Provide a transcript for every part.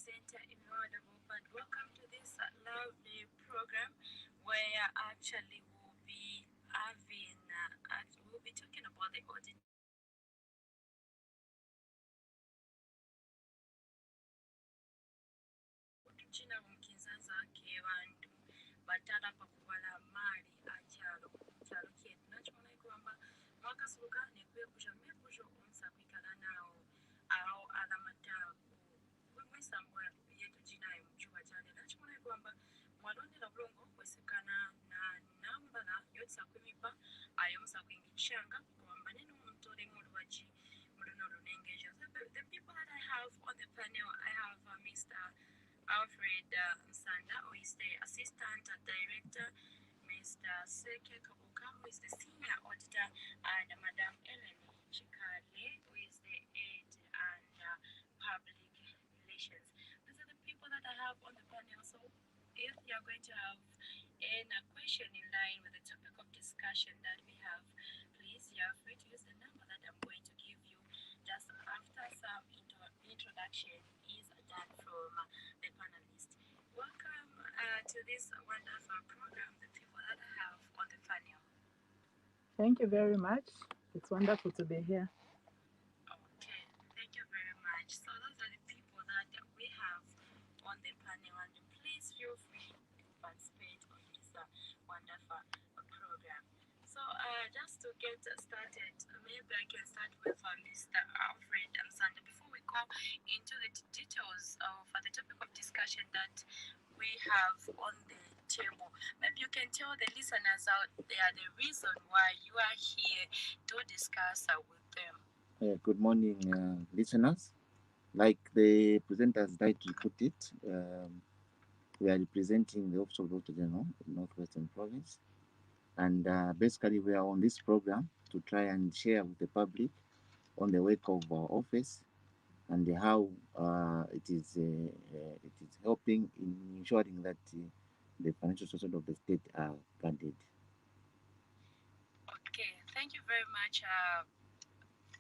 presenter Inaudible, but welcome to this lovely program where actually we'll be talking about the Auditor General mukinzaza ke bantu batala pakubala mali akyalo kyalo kyetu nakimona kwamba mwakasuluka nekwekuja mekujo onsa kwikala nawo awo alamataku wemwesambwa yetu jinayo muchuba chane nakimona kwamba mwalondera bulongo kwesekana na nambala yotsa kwimipa ayomusa kwingishanga kwamba neno mutole mulubaji muluno lunengejo. The people that I have on the panel, I have Mr. Alfred Nsanda, who is the Assistant Director, Mr. Seke Kabuka, who is the Senior Auditor, and Madam Ellen Chikale, who is the Aid and Public Relations. These are the people that I have on the panel. So if you are going to have any question in line with the topic of discussion that we have, please, you are free to use the number that I'm going to give you just after some introduction is done from the panelists. Welcome to this wonderful program, the people that I have on the panel. Thank you very much. It's wonderful to be here. Okay, thank you very much. So those are the people that we have on the panel, and please feel free to participate on this wonderful program. So just to get started, maybe I can start with Mr. Alfred Msanda before we go into the details of the topic of discussion that we have on the table. Maybe you can tell the listeners out there the reason why you are here to discuss with them. Good morning, listeners. Like the presenters rightly put it, we are representing the Office of the Auditor General in Northwestern Province. And basically, we are on this program to try and share with the public on the work of our office and how it is helping in ensuring that the financial resources of the state are guarded. Okay, thank you very much,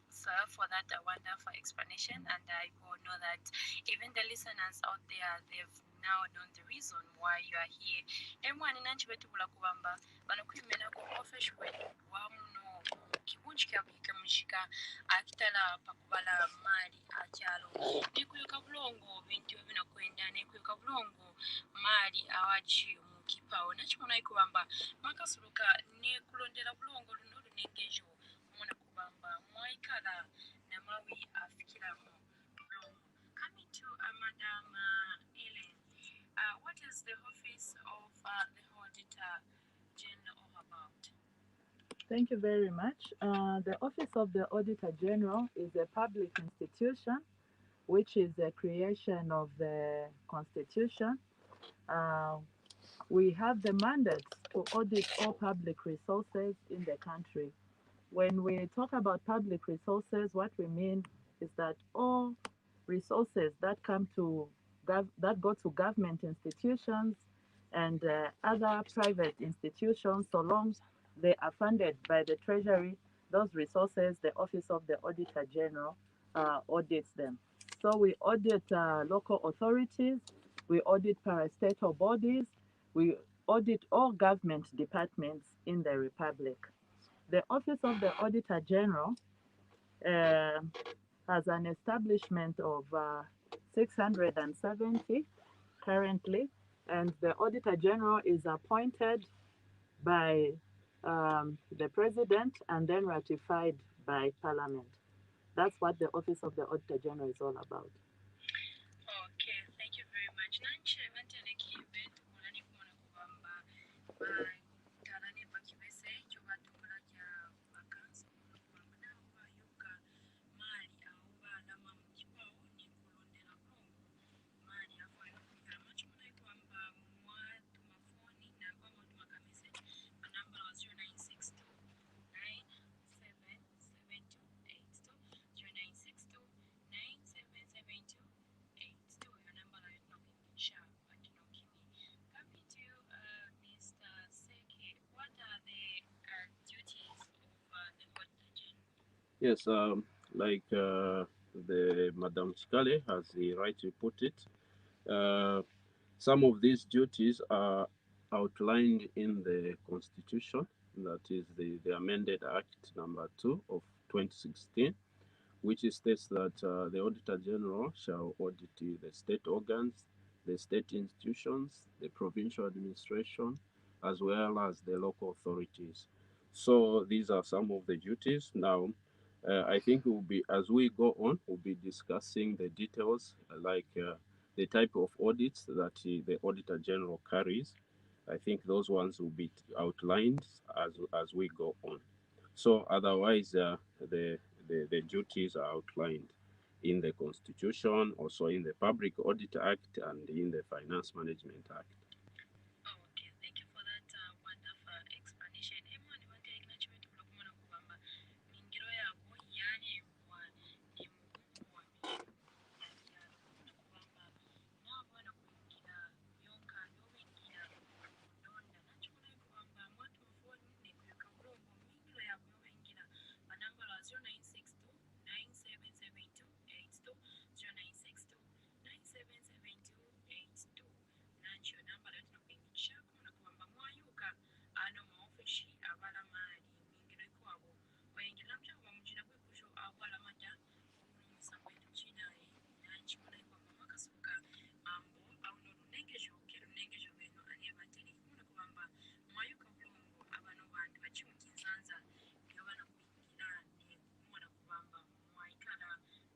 sir, for that wonderful explanation. And I will know that even the listeners out there, they've now known the reason why you are here. Emwani nanchi wetu kula kubamba banakwimena ku office wetu wamuno kibunji kyabuyike mushika akitala pakubala mali akyalo nekuyuka bulongo bintu binakwenda nekuyuka bulongo mali awaji mukipawo nakimona ikubamba makasuluka nekulondera bulongo luno lunengejo muna kubamba mwaikala namawi afikiramu bulongo. Coming to Madam Ellen, what is the office of the Auditor General all about? Thank you very much. The Office of the Auditor General is a public institution which is a creation of the Constitution. We have the mandate to audit all public resources in the country. When we talk about public resources, what we mean is that all resources that that go to government institutions and other private institutions, so long they are funded by the Treasury, those resources, the Office of the Auditor General audits them. So we audit local authorities, we audit parastatal bodies, we audit all government departments in the Republic. The Office of the Auditor General has an establishment of 670 currently, and the Auditor General is appointed by the President and then ratified by Parliament. That's what the Office of the Auditor General is all about. Okay, thank you very much. Nanchi manteleki betu mulani kumona kubamba talane pakiwese choba tumula kya vakansi kubamba na uba yuka mali auba lama mkipao ni kulondela kongo mali afu ayokukala machi muna kwamba mwatu mafoni na kwa mwatu makamese manamba wa 0962 0962 977282 your number is not in sharp but no kimi. Coming to Mr. Seke, what are the duties of the Auditor General? Yes, like the Madam Chikale has the right to put it, Some of these duties are outlined in the Constitution, that is the amended Act number 2 of 2016, which states that the Auditor General shall audit the state organs, the state institutions, the provincial administration, as well as the local authorities. So these are some of the duties. Now, I think we'll be, as we go on, we'll be discussing the details, like the type of audits that the Auditor General carries. I think those ones will be outlined as we go on. So otherwise, the duties are outlined in the Constitution, also in the Public Audit Act, and in the Finance Management Act. Okay, thank you for that wonderful explanation. Everyone, want to acknowledge me to look more kubamba mingiro yabo yani wa ni muhungu wa mishu abyalo kubamba nabona kuingira byonka nobingira kudonda nachukula kubamba mwatu mfoni ne kuyuka bulongo mingiro yabo nobingira banambala 0962 977282 0962 977282 nacho namba latinopingisha kumuna kubamba mwayuka ano maofishi abalamali mingiro ikwabo wayingira mchango mujina kwikusho abalamada obulungusa bwetu chinaye nachikula ikwamba mwakasuka ambo auno lunengejo kelunengejo beno ali abateli kumuna kubamba mwayuka bulungu abano bantu bachimukinzanza byobana kuingira ne kumuna kubamba mwaikala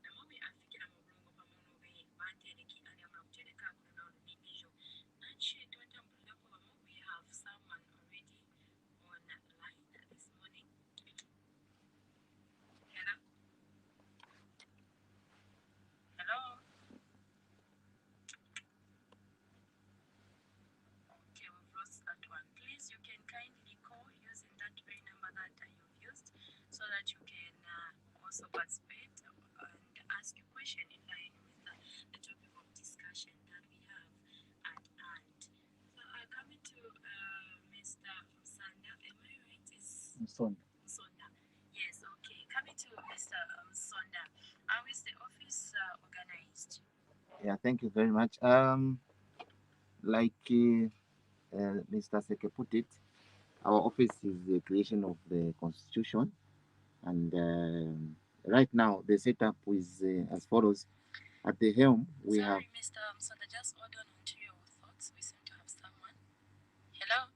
namawe afikira mu bulungu pamonobe banteleki ali amala kutereka kuna lunengejo nachi twatambulira ko bamo we have someone already on line this morning. Hello? Hello? Okay, we've lost that one. Please, you can kindly call using that very number that you've used so that you can also participate and ask a question in line with the topic of discussion that we have at hand. So, coming to Mr. Msanda, am I right? Is Msonda. Msonda. Yes, okay. Coming to Mr. Msonda, how is the office organized? Yeah, thank you very much. Like Mr. Seke put it, our office is the creation of the Constitution, and right now the setup is as follows. At the helm, we have. Sorry, Mr. Msonda, just hold on to your thoughts. We seem to have someone. Hello?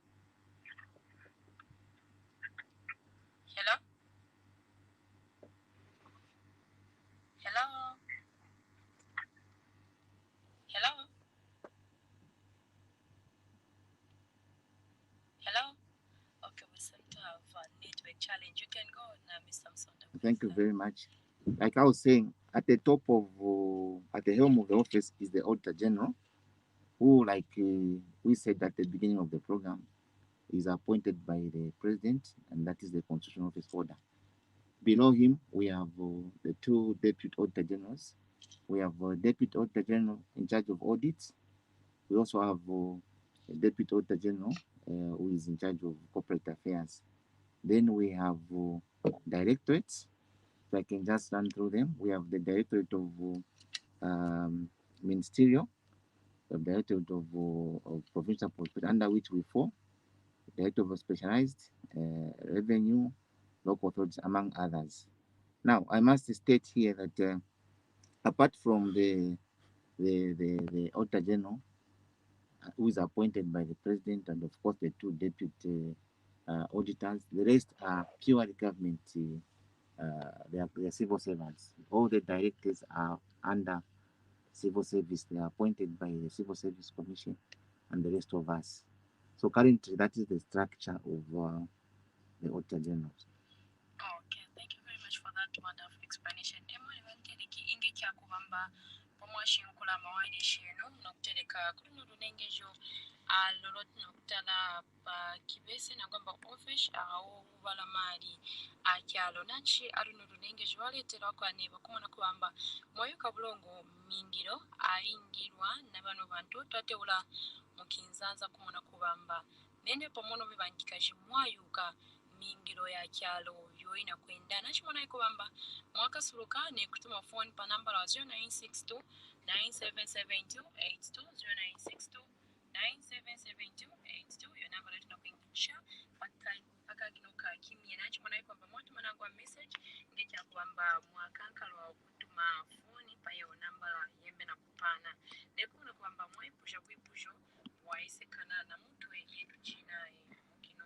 Hello? Hello? Hello? Hello? Okay, we seem to have a network challenge. You can go now, Mr. Msonda. Thank you very much. Like I was saying, at the top of, at the helm of the office is the Auditor General, who, like we said at the beginning of the program, is appointed by the President, and that is the Constitutional Office order. Below him, we have the two Deputy Auditor Generals. We have a Deputy Auditor General in charge of audits. We also have a Deputy Auditor General who is in charge of corporate affairs. Then we have directorates. So I can just run through them. We have the Directorate of Ministerial, the Directorate of Provincial Prosperity, under which we fall, Directorate of Specialized, Revenue, Local Authorities, among others. Now, I must state here that apart from the Auditor General, who is appointed by the President, and of course the two deputy auditors, the rest are purely government. They are civil servants. All the directors are under civil service. They are appointed by the Civil Service Commission and the rest of us. So currently, that is the structure of the Auditor General. Okay, thank you very much for that wonderful explanation. Emwe bantereki inge kyakubamba pomwashinkula mawani sheno nokutereka kuno lunengejo alolot nokutala pa kibese na kwamba office aho bala mali akyalo nachi aruno lunengejo waletera kwa neba kumona kwamba moyoka bulongo mingiro ayingirwa nabano bantu tateula mukinzanza kumona kubamba nene pamono bebankikaje mwayuka mingiro ya kyalo yoina kwenda nachimona kwamba mwaka suluka ni kutuma phone pa namba la 0962 9772 82 0962 9772 82 yo namba letu nakuingisha paka kinoka kimye nachimona kwamba mwatu manangwa message ngecha kwamba mwakankalo kutuma phone pa yo namba la yembe na kupana nekuna kwamba mwaipusha kuipusho waisekana na mtu yetu china mukino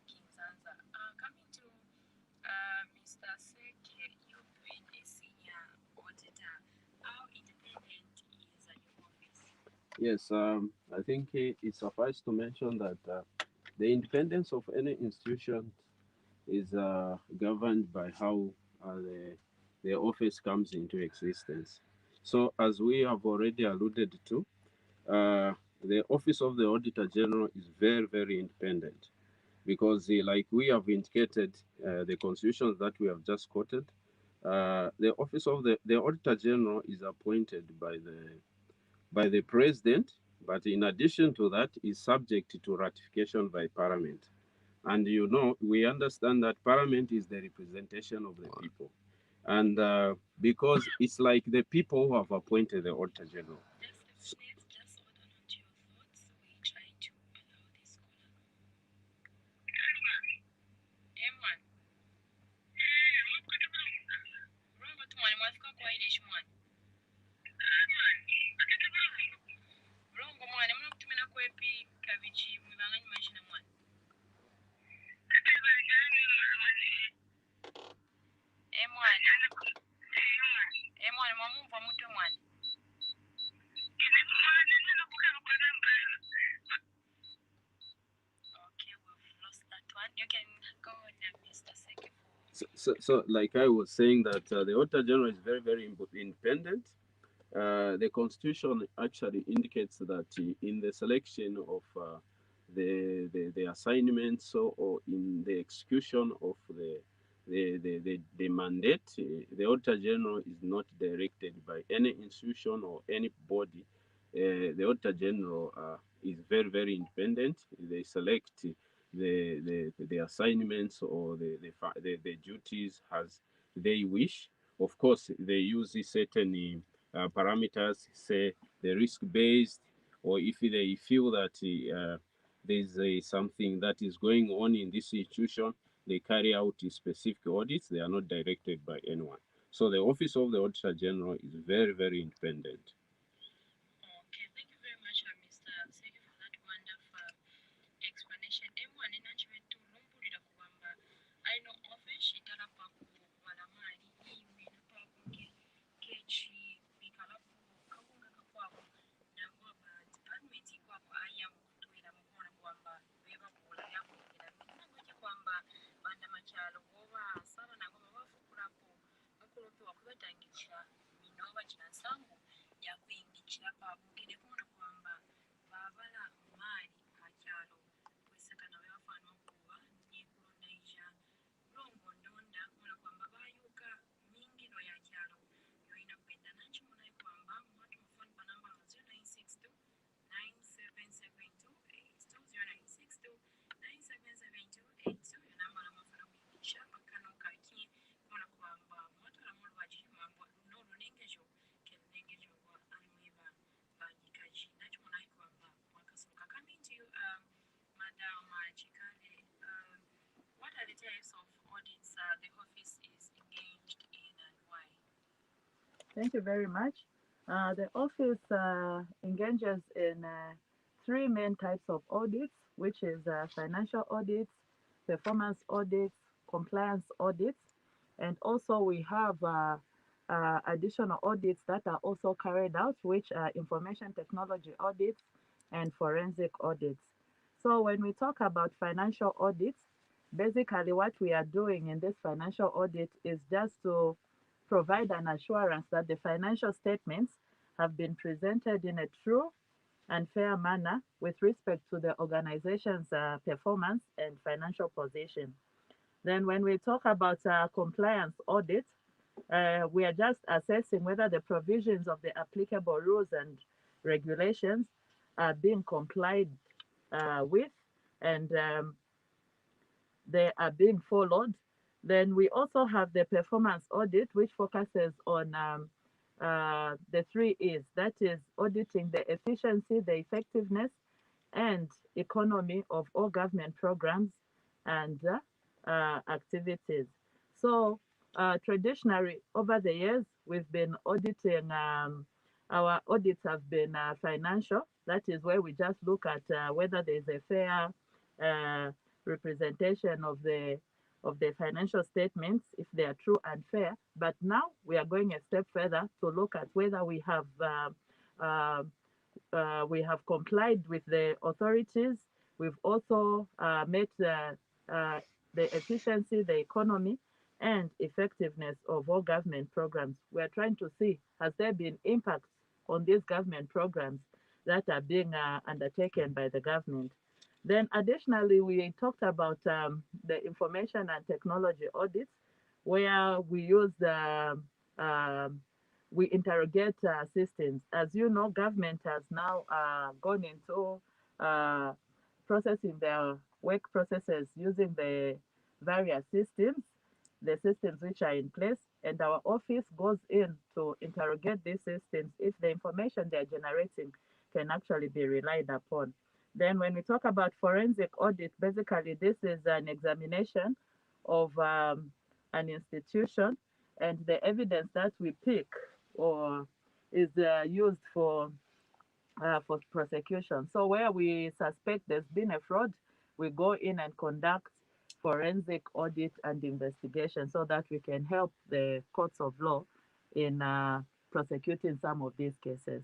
kinzanza coming to Mr. Seke, you've been a senior auditor. How independent is your office? Yes, I think it's suffice to mention that the independence of any institution is governed by how the office comes into existence. So, as we have already alluded to, the Office of the Auditor General is very, very independent because, like we have indicated, the constitutions that we have just quoted, the Office of the Auditor General is appointed by the President, but in addition to that, is subject to ratification by Parliament. And we understand that Parliament is the representation of the people. And because it's like the people who have appointed the Auditor General. Just hold on to your thoughts. We try to allow this caller. M1. Rongo tumwani mwafika kwa ile shimwani. Rongo mwana mwana kutumina kwepi kabichi mwibanganyi mashina mwana. Mwana mwamumva mutwe mwana. Okay, we've lost that one. You can go on, Mr. Seke. So, like I was saying, that the Auditor General is very, very independent. The Constitution actually indicates that in the selection of the assignments or in the execution of the mandate, the Auditor General is not directed by any institution or any body. The Auditor General is very, very independent. They select the assignments or the duties as they wish. Of course, they use certain parameters, say the risk-based, or if they feel that there's something that is going on in this institution, they carry out specific audits. They are not directed by anyone. So the Office of the Auditor General is very, very independent. Okay, thank you very much, Mr. Seke, for that wonderful explanation. M1 inachiwetu lumbulira kubamba aino office italapa kubala mali iwe napako kechi bikalapu kakunga kakwako nangwa ba department ikwako aya mukutwira mukona kwamba beba kula yako kila minangoje kwamba banda machalo oba saba nangwa babafukulapo mukulupi wakubetangisha minoba kinasangu yakwingikira pabugere kuna kwamba babala mali akyalo kwesekana bafana okuba nekulondaisha longo ndonda kuna kwamba bayuka mingino ya kyalo yoina kwenda nanchi munaye kwamba mwatu mfoni pa namba 0962 9772 82 0962 9772 82 yo namba la mafana kuingisha pakano kaki kuna kwamba mwatu la mulu waji mambo nolo nengejo kenengejo wa anweba banyikaji nacho munaye kwamba mwakasoka coming to you Madam Chikale, what are the types of audits the office is engaged in and why? Thank you very much. The office engages in three main types of audits, which is financial audits, performance audits, compliance audits, and also we have additional audits that are also carried out, which are information technology audits and forensic audits. So when we talk about financial audits, basically what we are doing in this financial audit is just to provide an assurance that the financial statements have been presented in a true and fair manner with respect to the organization's performance and financial position. Then when we talk about compliance audit, we are just assessing whether the provisions of the applicable rules and regulations are being complied with, and they are being followed. Then we also have the performance audit, which focuses on the three E's. That is auditing the efficiency, the effectiveness, and economy of all government programs and activities. So traditionally, over the years, we've been auditing, our audits have been financial. That is where we just look at whether there's a fair representation of the financial statements, if they are true and fair. But now we are going a step further to look at whether uh, we have complied with the authorities. We've also met the efficiency, the economy, and effectiveness of all government programs. We are trying to see, has there been impacts on these government programs that are being undertaken by the government? Then additionally, we talked about the information and technology audits, where we use um, we interrogate systems. As you know, government has now gone into uh, processing their work processes using the various systems, the systems which are in place, and our office goes in to interrogate these systems if the information they're generating can actually be relied upon. Then when we talk about forensic audit, basically this is an examination of an institution, and the evidence that we pick or is used for prosecution. So where we suspect there's been a fraud, we go in and conduct forensic audit and investigation so that we can help the courts of law in prosecuting some of these cases.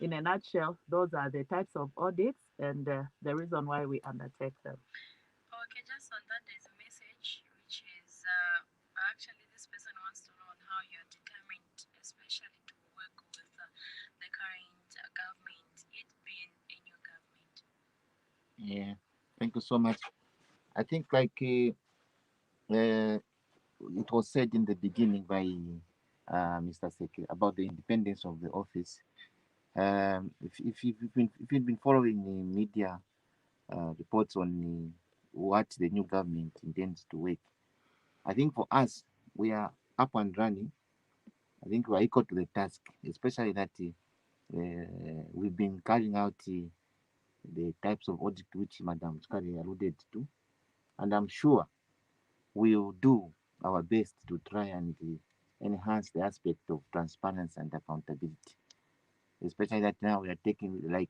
In a nutshell, those are the types of audits and the reason why we undertake them. Okay, just on that, there's a message which is actually this person wants to know on how you're determined, especially to work with the current government, it being a new government. Yeah, thank you so much. I think like it was said in the beginning by Mr. Seke about the independence of the office. If you've been following the media reports on what the new government intends to work, I think for us, we are up and running. I think we are equal to the task, especially that we've been carrying out the types of audit which Madam Skari alluded to, and I'm sure we'll do our best to try and enhance the aspect of transparency and accountability, especially that now we are taking, like,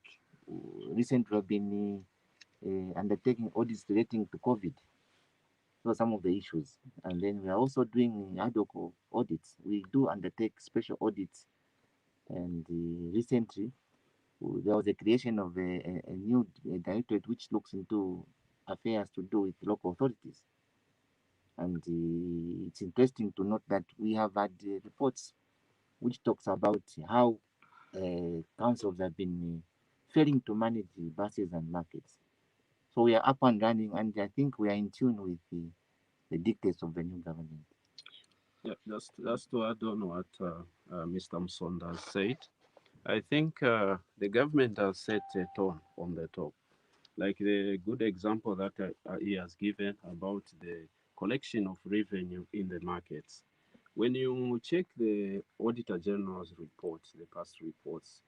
recently we have been undertaking audits relating to COVID. So some of the issues, and then we are also doing ad hoc audits. We do undertake special audits, and recently there was a creation of a new directorate which looks into affairs to do with local authorities. And it's interesting to note that we have had reports which talks about how councils have been failing to manage the buses and markets. So we are up and running, and I think we are in tune with the dictates of the new government. Yeah, just to add on what Mr. Msonda has said, I think the government has set a tone on the top. Like the good example that he has given about the collection of revenue in the markets. When you check the Auditor General's reports, the past reports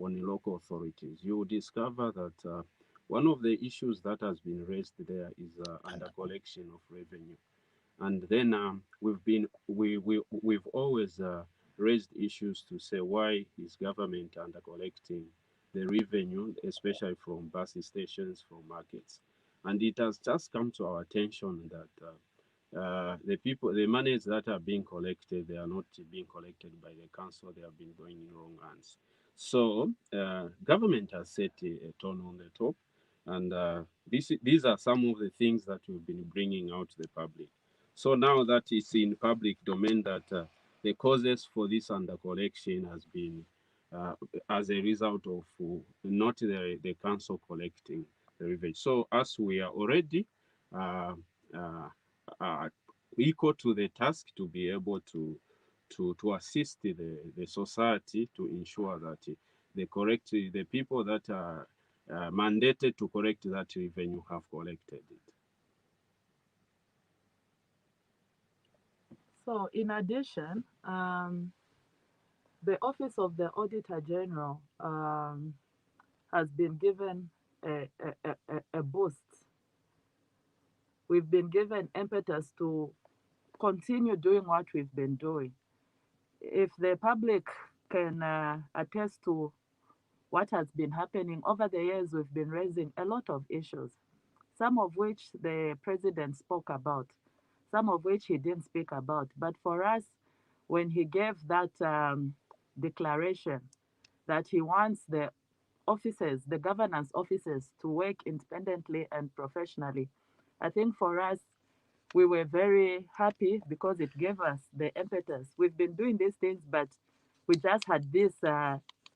on the local authorities, you will discover that one of the issues that has been raised there is under collection of revenue. And then we've always raised issues to say, why is government under collecting the revenue, especially from bus stations, from markets? And it has just come to our attention that the monies that are being collected, they are not being collected by the council. They have been going in wrong hands. So government has set a tone on the top, and these are some of the things that we've been bringing out to the public. So now that it's in public domain that the causes for this under collection has been as a result of not the council collecting the revenue. So as we are already uh, uh, uh, equal to the task to be able to assist the society to ensure that the people that are mandated to collect that revenue have collected it. So, in addition, the Office of the Auditor General has been given a boost. We've been given impetus to continue doing what we've been doing. If the public can attest to what has been happening over the years, we've been raising a lot of issues, some of which the president spoke about, some of which he didn't speak about. But for us, when he gave that declaration that he wants the officers, the governance officers, to work independently and professionally, I think for us, we were very happy because it gave us the impetus. We've been doing these things, but we just had these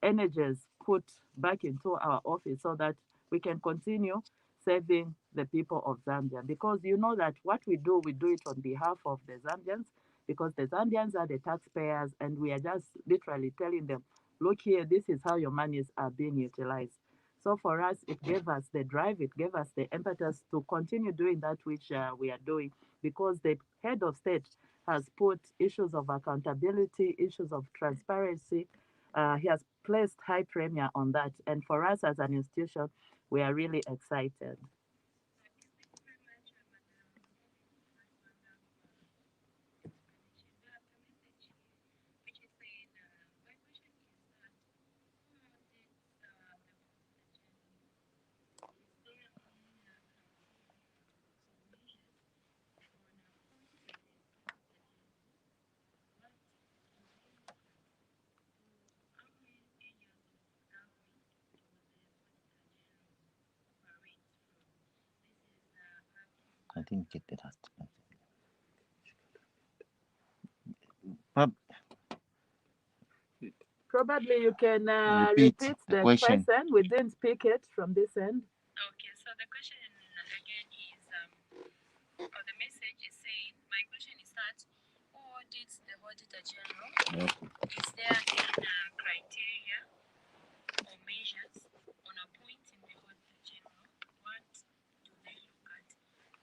energies put back into our office so that we can continue serving the people of Zambia. Because you know that what we do it on behalf of the Zambians, because the Zambians are the taxpayers, and we are just literally telling them, look here, this is how your monies are being utilized. So for us, it gave us the drive, it gave us the impetus to continue doing that which we are doing, because the head of state has put issues of accountability, issues of transparency. He has placed high premium on that. And for us as an institution, we are really excited. I think it has to. Pub, Probably you can repeat repeat the the question. question. We didn't speak it from this end. Okay, so the question again is, or the message is saying, my question is that who audits the Auditor General? Okay. Is there any criteria or measures on appointing the Auditor General? What do they look at?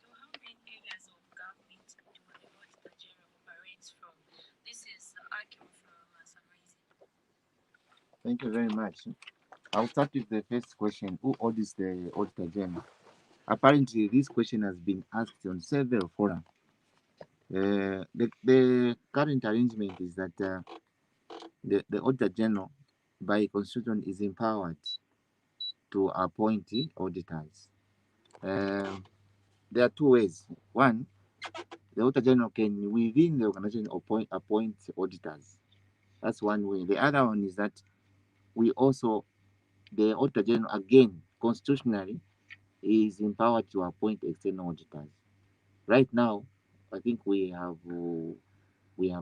So how many areas of government do the Auditor General operate from? This is Akim from Solwezi. Thank you very much. I'll start with the first question. Who audits the Auditor General? Apparently, this question has been asked on several forums. The current arrangement is that the Auditor General, by constitution, is empowered to appoint auditors. There are two ways. One, the Auditor General can, within the organization, appoint auditors. That's one way. The other one is that we also, the Auditor General, again, constitutionally, is empowered to appoint external auditors. Right now, I think we have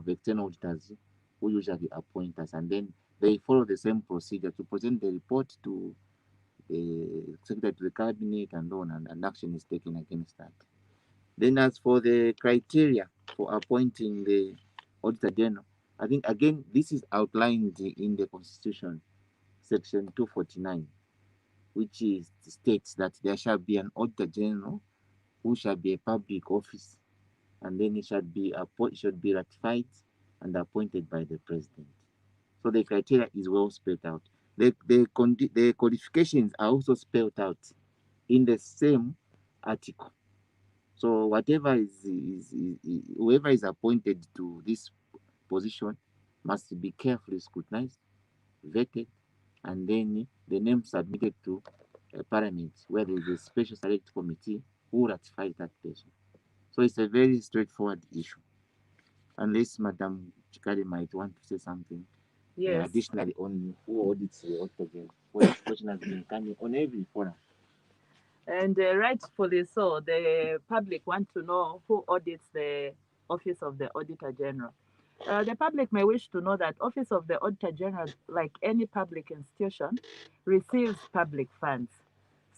external auditors who usually appoint us, and then they follow the same procedure to present the report to the secretary to the cabinet and on, and action is taken against that. Then, as for the criteria for appointing the Auditor General, I think again this is outlined in the Constitution, Section 249, which states that there shall be an Auditor General who shall be a public office, and then it should be ratified and appointed by the president. So the criteria is well spelled out. The qualifications are also spelled out in the same article. So whoever is appointed to this position must be carefully scrutinized, vetted, and then the name submitted to Parliament, where there is a special select committee who ratifies that person. So it's a very straightforward issue. Unless Madam Chikari might want to say something Yes. additionally on who audits the Auditor General. Well, this question has been coming on every forum. And rightfully so, the public want to know who audits the Office of the Auditor General. The public may wish to know that Office of the Auditor General, like any public institution, receives public funds.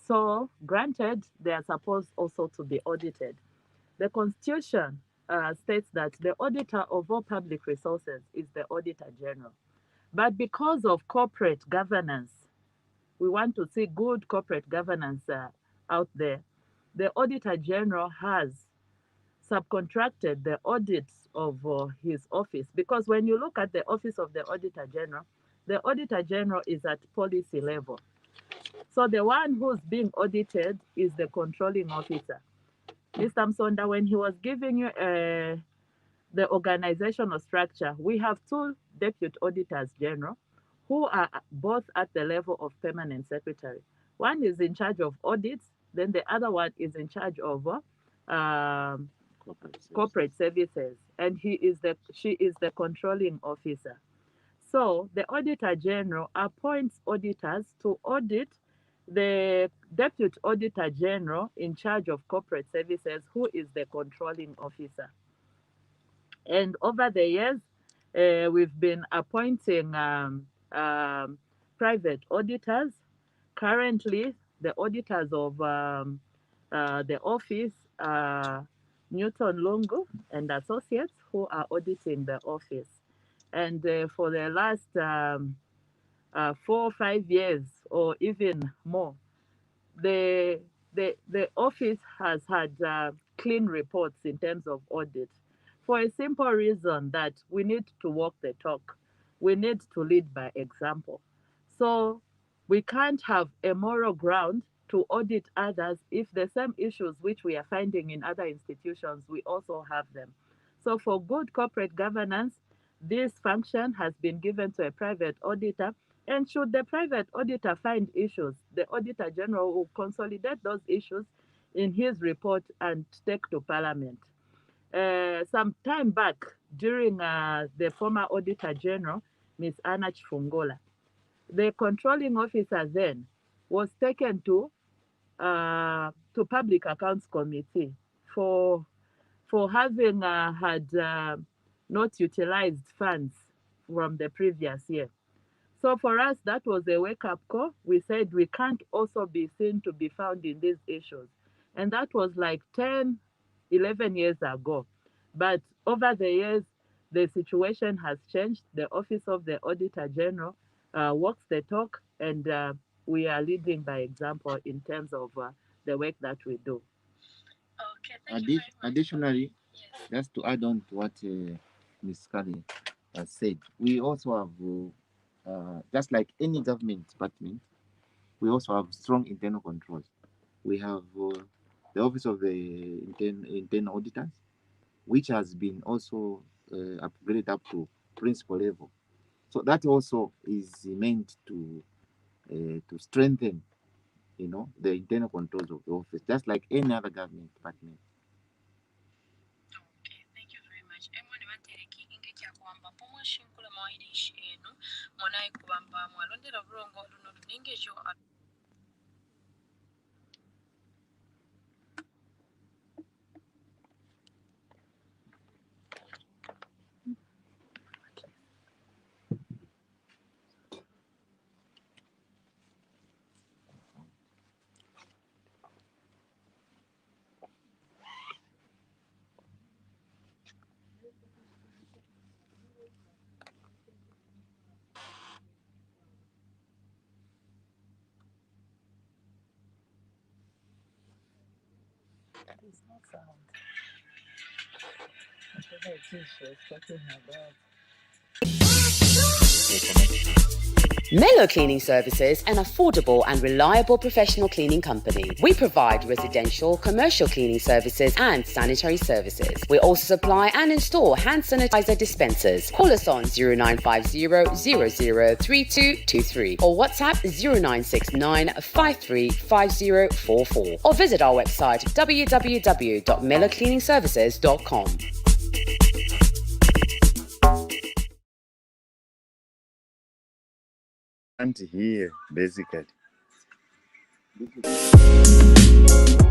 So, granted, they are supposed also to be audited. The Constitution states that the auditor of all public resources is the Auditor General. But because of corporate governance, we want to see good corporate governance out there. The Auditor General has subcontracted the audits of his office. Because when you look at the office of the Auditor General is at policy level. So the one who's being audited is the controlling officer. Mr. Msonda, when he was giving you the organizational structure, we have two deputy auditors general who are both at the level of permanent secretary. One is in charge of audits, then the other one is in charge of corporate services, and she is the controlling officer. So the Auditor General appoints auditors to audit the Deputy Auditor General in charge of corporate services, who is the controlling officer. And over the years, we've been appointing private auditors. Currently, the auditors of the office are Newton Lungu and Associates, who are auditing the office. And for the last 4 or 5 years, or even more, the office has had clean reports in terms of audit, for a simple reason that we need to walk the talk. We need to lead by example. So we can't have a moral ground to audit others if the same issues which we are finding in other institutions, we also have them. So for good corporate governance, this function has been given to a private auditor, and should the private auditor find issues, the Auditor General will consolidate those issues in his report and take to Parliament. Some time back, during the former Auditor General, Ms. Anna Chifungola, the controlling officer then was taken to Public Accounts Committee for having had not utilized funds from the previous year. So for us, that was a wake-up call. We said we can't also be seen to be found in these issues. And that was like 10, 11 years ago. But over the years, the situation has changed. The Office of the Auditor General walks the talk, and we are leading by example in terms of the work that we do. Okay, thank you very much. Additionally, Yes. just to add on to what Ms. Scully has said, we also have, just like any government department, we also have strong internal controls. We have the Office of the Internal Auditors, which has been also upgraded up to principal level. So that also is meant to strengthen, the internal controls of the office, just like any other government department. Okay, thank you very much. Emwe batereki ingekya kwamba pomwashinkula mwairishi enu mwanaye kubamba mwalondera bulongo luno lunengejo There's no sound. Whatever it is she's talking about. Mellow Cleaning Services, an affordable and reliable professional cleaning company. We provide residential, commercial cleaning services and sanitary services. We also supply and install hand sanitizer dispensers. Call us on 0950 003223 or WhatsApp 0969 535044 or visit our website www.mellowcleaningservices.com. And here, basically.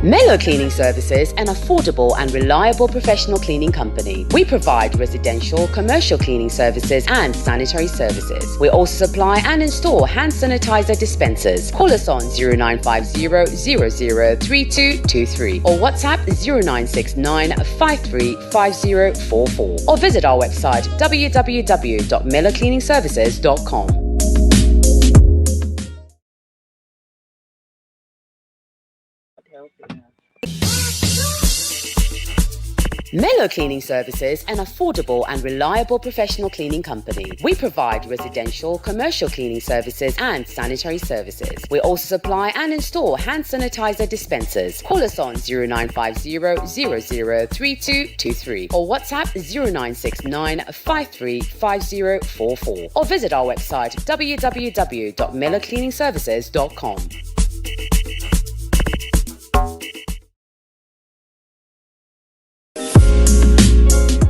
Mellow Cleaning Services, an affordable and reliable professional cleaning company. We provide residential, commercial cleaning services and sanitary services. We also supply and install hand sanitizer dispensers. Call us on 0950 003223 or WhatsApp 0969 535044 or visit our website www.mellowcleaningservices.com. Mellow Cleaning Services, an affordable and reliable professional cleaning company. We provide residential, commercial cleaning services and sanitary services. We also supply and install hand sanitizer dispensers. Call us on 0950 003223 or WhatsApp 0969 535044 or visit our website www.mellowcleaningservices.com.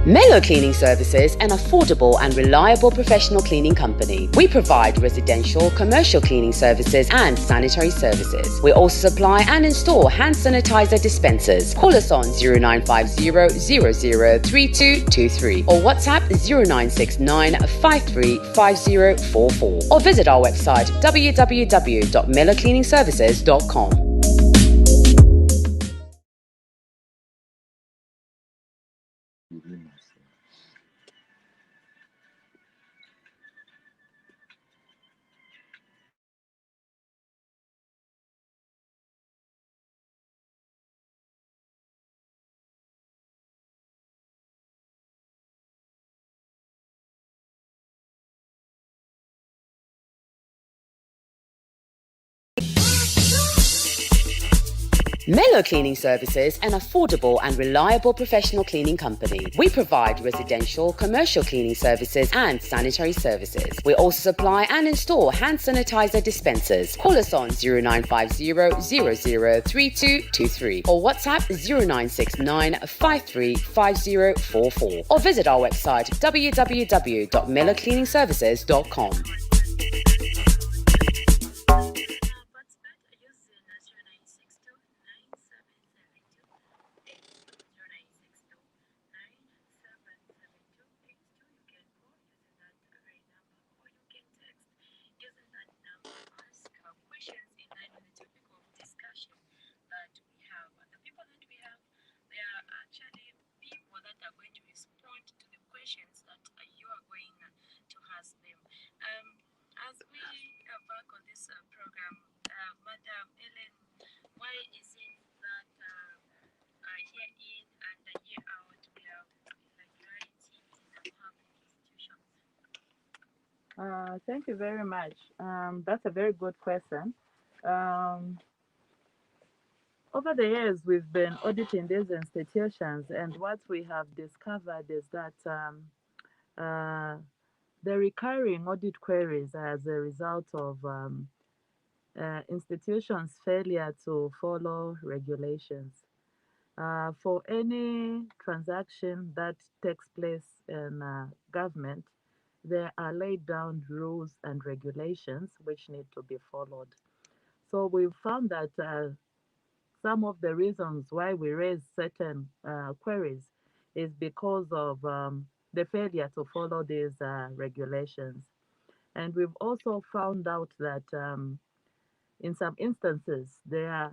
Mellow Cleaning Services, an affordable and reliable professional cleaning company. We provide residential, commercial cleaning services and sanitary services. We also supply and install hand sanitizer dispensers. Call us on 0950 003223 or WhatsApp 0969 535044 or visit our website www.mellowcleaningservices.com. Mellow Cleaning Services, an affordable and reliable professional cleaning company. We provide residential, commercial cleaning services and sanitary services. We also supply and install hand sanitizer dispensers. Call us on 0950 003223 or WhatsApp 0969 535044 or visit our website www.mellowcleaningservices.com. As we embark on this program, Madam Ellen, why is it that year in and year out we have irregularities in the public institutions? Thank you very much. That's a very good question. Over the years, we've been auditing these institutions, and what we have discovered is that the recurring audit queries are as a result of institutions' failure to follow regulations. For any transaction that takes place in government, there are laid down rules and regulations which need to be followed. So we've found that some of the reasons why we raise certain queries is because of the failure to follow these regulations. And we've also found out that in some instances, there are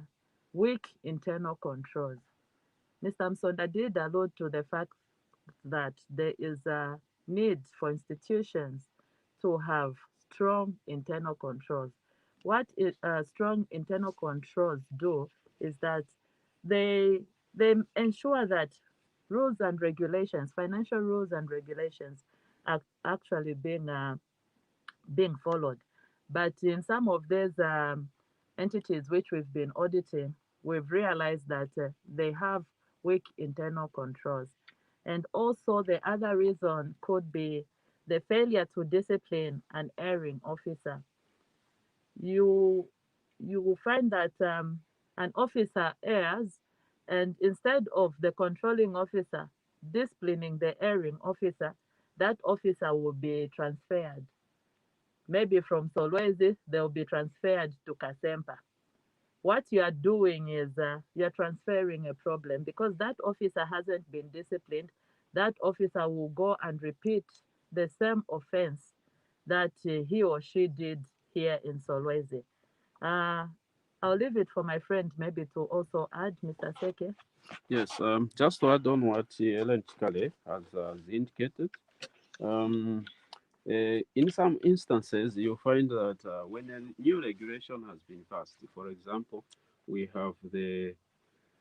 weak internal controls. Mr. Msonda did allude to the fact that there is a need for institutions to have strong internal controls. What strong internal controls do is that they ensure that rules and regulations, financial rules and regulations, are actually being followed. But in some of these entities which we've been auditing, we've realized that they have weak internal controls. And also the other reason could be the failure to discipline an erring officer. You will find that an officer errs, and instead of the controlling officer disciplining the erring officer, that officer will be transferred. Maybe from Solwezi, they'll be transferred to Kasempa. What you are doing is you're transferring a problem because that officer hasn't been disciplined. That officer will go and repeat the same offense that he or she did here in Solwezi. I'll leave it for my friend maybe to also add, Mr. Seke. Yes, just to add on what Ellen Chikale has indicated, in some instances, you find that when a new regulation has been passed, for example, we have the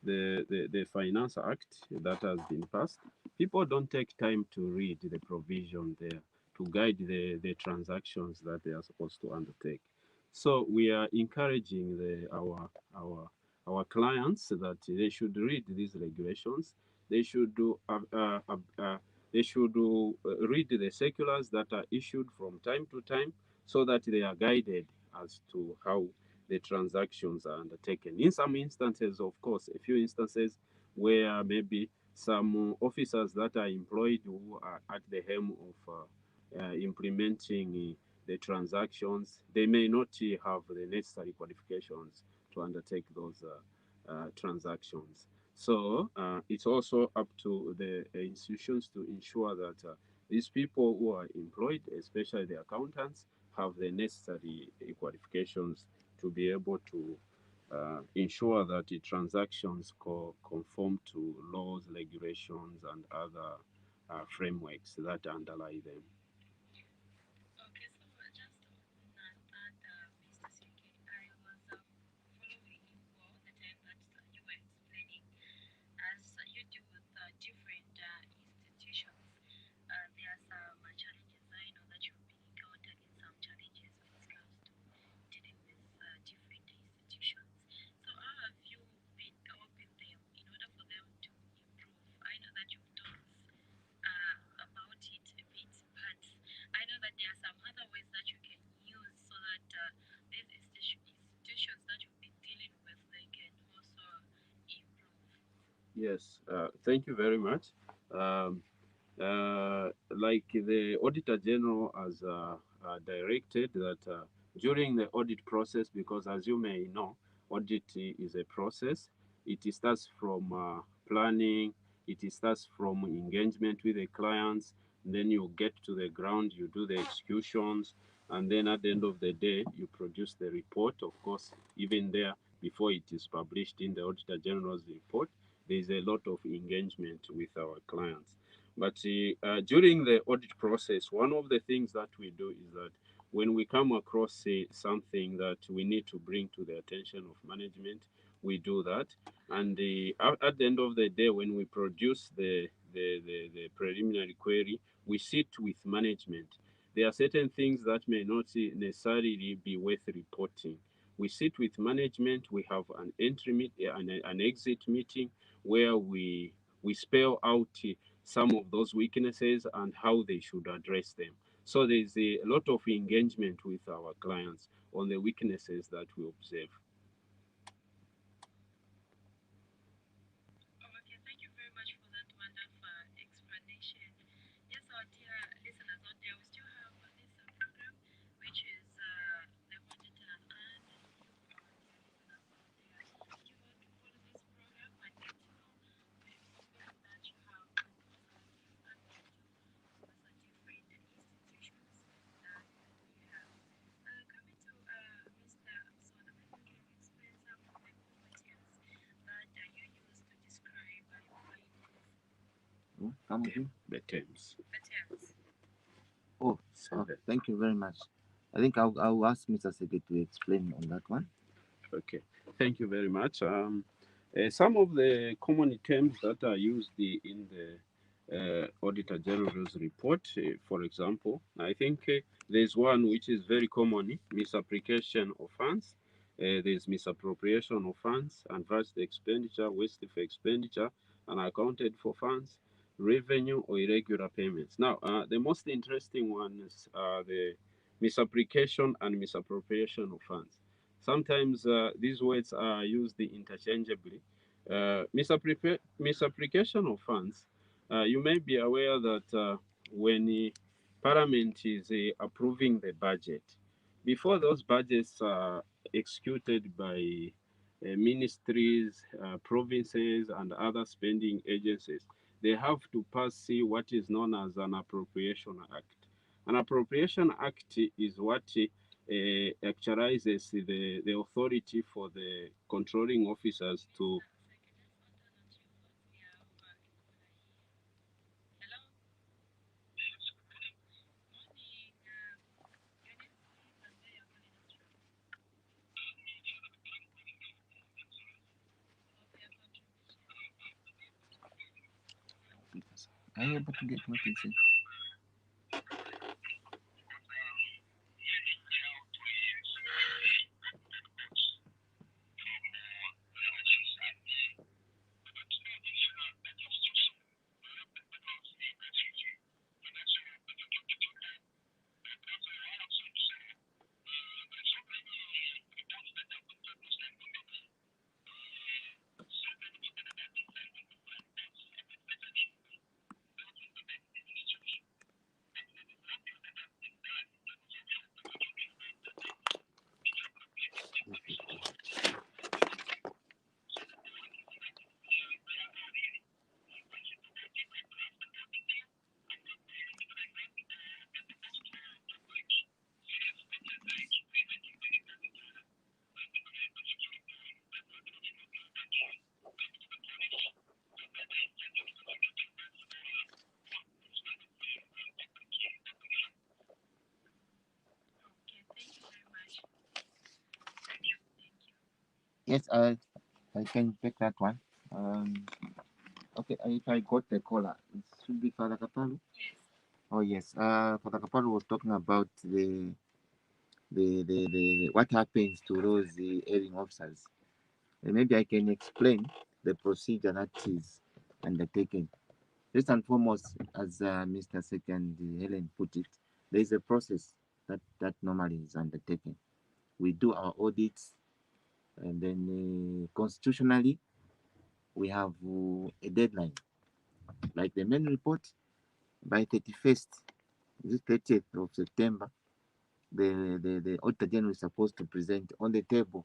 the Finance Act that has been passed, people don't take time to read the provision there to guide the transactions that they are supposed to undertake. So we are encouraging our clients that they should read these regulations. They should do they should read the circulars that are issued from time to time so that they are guided as to how the transactions are undertaken. In some instances, of course, a few instances where maybe some officers that are employed who are at the helm of implementing the transactions, they may not have the necessary qualifications to undertake those transactions. So it's also up to the institutions to ensure that these people who are employed, especially the accountants, have the necessary qualifications to be able to ensure that the transactions conform to laws, regulations, and other frameworks that underlie them. Okay, so just on that, Mr. Siki, I was following for the time that you were explaining. As you deal with different institutions, there are some challenges. I know that you've been encountering some challenges when it comes to dealing with different institutions. So how have you been helping them in order for them to improve? I know that you've talked about it a bit, but I know that there are some other ways that you can use so that these institutions that you've been dealing with, they can also improve. Yes, thank you very much. Um, like the Auditor General has directed that during the audit process, because as you may know, audit is a process. It starts from planning, it starts from engagement with the clients, then you get to the ground, you do the executions, and then at the end of the day, you produce the report. Of course, even there, before it is published in the Auditor General's report, there is a lot of engagement with our clients. But during the audit process, one of the things that we do is that when we come across something that we need to bring to the attention of management, we do that. And at the end of the day, when we produce the preliminary query, we sit with management. There are certain things that may not necessarily be worth reporting. We sit with management, we have an an exit meeting where we spell out some of those weaknesses and how they should address them. So there's a lot of engagement with our clients on the weaknesses that we observe. Oh, okay, thank you very much for that wonderful explanation. Yes, our dear listeners out there, we still have this program, which is the Auditor, and you, our dear listeners out there, if you want to follow this program and get to know, we're hoping that you have those ideas that you do with the different institutions that we have. Coming to Mr. Amsola, maybe you can explain some of the common terms that you use to describe finance. Come again? The terms. The terms. Oh, thank you very much. I think I'll ask Mr. Sege to explain on that one. Okay, thank you very much. Some of the common terms that are used in the Auditor General's report, for example, I think there's one which is very common, misapplication of funds. There's misappropriation of funds, adverse expenditure, wasteful expenditure, unaccounted for funds, revenue or irregular payments. Now, the most interesting ones are the misapplication and misappropriation of funds. Sometimes these words are used interchangeably. Misapplication of funds, you may be aware that when Parliament is approving the budget, before those budgets are executed by ministries, provinces, and other spending agencies, they have to pass what is known as an appropriation act. An appropriation act is what actualizes the authority for the controlling officers to. Hello. Morning. Your name, please, and where you're calling us from. Okay, Are you able to get what it says? Yes, I can take that one. Okay, if I got the caller, it should be Father Kapalu. Oh yes, Father Kapalu was talking about the what happens to those hearing officers. And maybe I can explain the procedure that is undertaken. First and foremost, as Mr. Second Helen put it, there is a process that normally is undertaken. We do our audits, and then constitutionally, we have a deadline. Like the main report, by 31st, this 30th of September, the Auditor General is supposed to present on the table